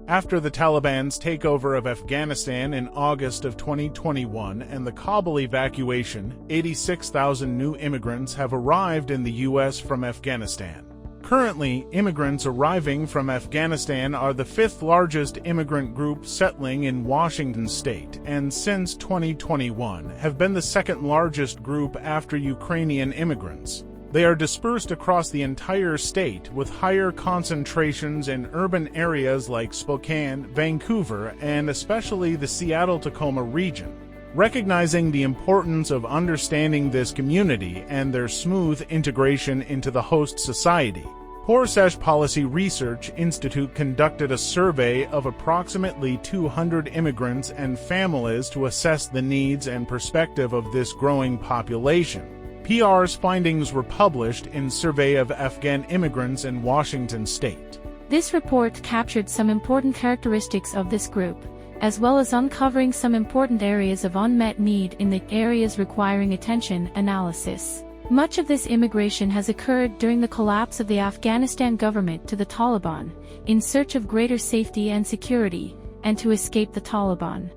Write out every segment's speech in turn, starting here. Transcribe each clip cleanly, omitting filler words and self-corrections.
After the Taliban's takeover of Afghanistan in August of 2021 and the Kabul evacuation, 86,000 new immigrants have arrived in the U.S. from Afghanistan. Currently, immigrants arriving from Afghanistan are the fifth largest immigrant group settling in Washington state, and since 2021 have been the second largest group after Ukrainian immigrants. They are dispersed across the entire state, with higher concentrations in urban areas like Spokane, Vancouver, and especially the Seattle-Tacoma region. Recognizing the importance of understanding this community and their smooth integration into the host society, Porsesh Policy Research Institute conducted a survey of approximately 200 immigrants and families to assess the needs and perspective of this growing population. PR's findings were published in Survey of Afghan Immigrants in Washington state. This report captured some important characteristics of this group, as well as uncovering some important areas of unmet need in the areas requiring attention analysis. Much of this immigration has occurred during the collapse of the Afghanistan government to the Taliban, in search of greater safety and security, and to escape the Taliban.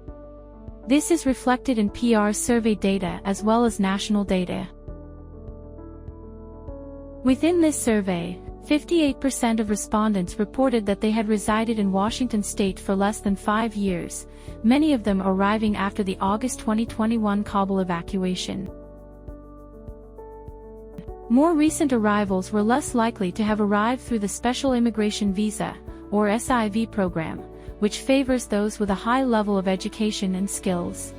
This is reflected in PR's survey data as well as national data. Within this survey, 58% of respondents reported that they had resided in Washington state for less than 5 years, many of them arriving after the August 2021 Kabul evacuation. More recent arrivals were less likely to have arrived through the Special Immigration Visa, or SIV program, which favors those with a high level of education and skills.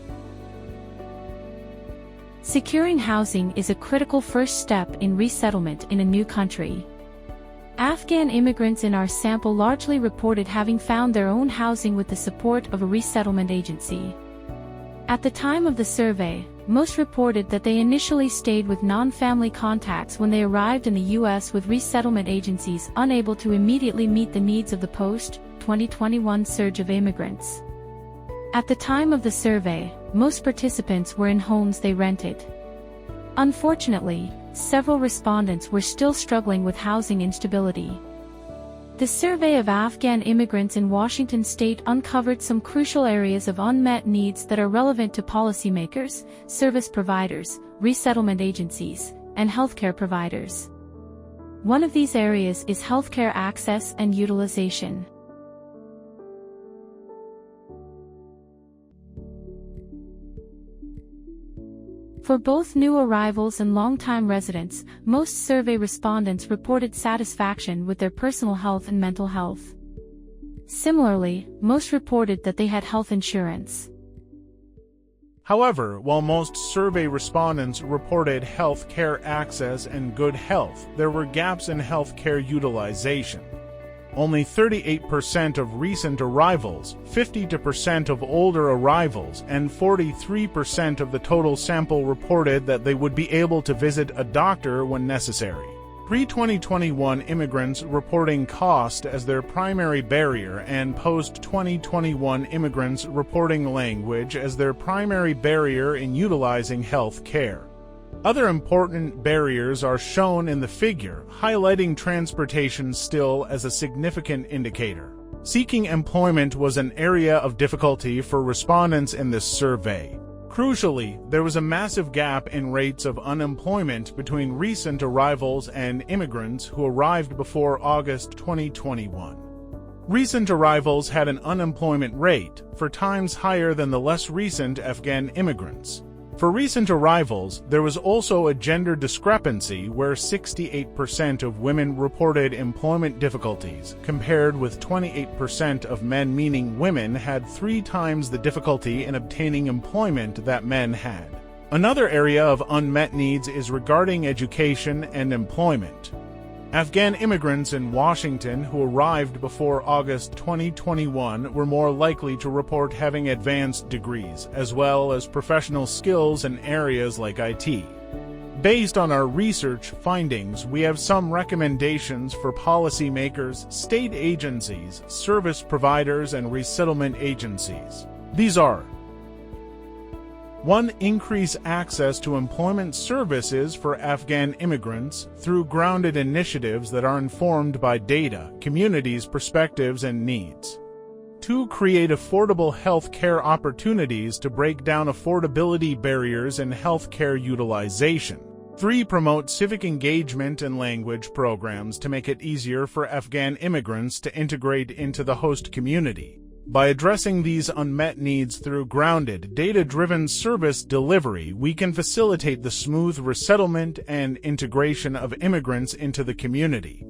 Securing housing is a critical first step in resettlement in a new country. Afghan immigrants in our sample largely reported having found their own housing with the support of a resettlement agency. At the time of the survey, most reported that they initially stayed with non-family contacts when they arrived in the U.S., with resettlement agencies unable to immediately meet the needs of the post-2021 surge of immigrants. At the time of the survey, most participants were in homes they rented. Unfortunately, several respondents were still struggling with housing instability. The survey of Afghan immigrants in Washington state uncovered some crucial areas of unmet needs that are relevant to policymakers, service providers, resettlement agencies, and healthcare providers. One of these areas is healthcare access and utilization. For both new arrivals and long-time residents, most survey respondents reported satisfaction with their personal health and mental health. Similarly, most reported that they had health insurance. However, while most survey respondents reported health care access and good health, there were gaps in health care utilization. Only 38% of recent arrivals, 52% of older arrivals, and 43% of the total sample reported that they would be able to visit a doctor when necessary. Pre-2021 immigrants reporting cost as their primary barrier, and post-2021 immigrants reporting language as their primary barrier in utilizing health care. Other important barriers are shown in the figure, highlighting transportation still as a significant indicator. Seeking employment was an area of difficulty for respondents in this survey. Crucially, there was a massive gap in rates of unemployment between recent arrivals and immigrants who arrived before August 2021. Recent arrivals had an unemployment rate 4 times higher than the less recent Afghan immigrants. For recent arrivals, there was also a gender discrepancy where 68% of women reported employment difficulties, compared with 28% of men, meaning women had 3 times the difficulty in obtaining employment that men had. Another area of unmet needs is regarding education and employment. Afghan immigrants in Washington who arrived before August 2021 were more likely to report having advanced degrees, as well as professional skills in areas like IT. Based on our research findings, we have some recommendations for policymakers, state agencies, service providers, and resettlement agencies. These are: 1. Increase access to employment services for Afghan immigrants through grounded initiatives that are informed by data, communities' perspectives, and needs. 2. Create affordable health care opportunities to break down affordability barriers in health care utilization. 3. Promote civic engagement and language programs to make it easier for Afghan immigrants to integrate into the host community. By addressing these unmet needs through grounded, data-driven service delivery, we can facilitate the smooth resettlement and integration of immigrants into the community.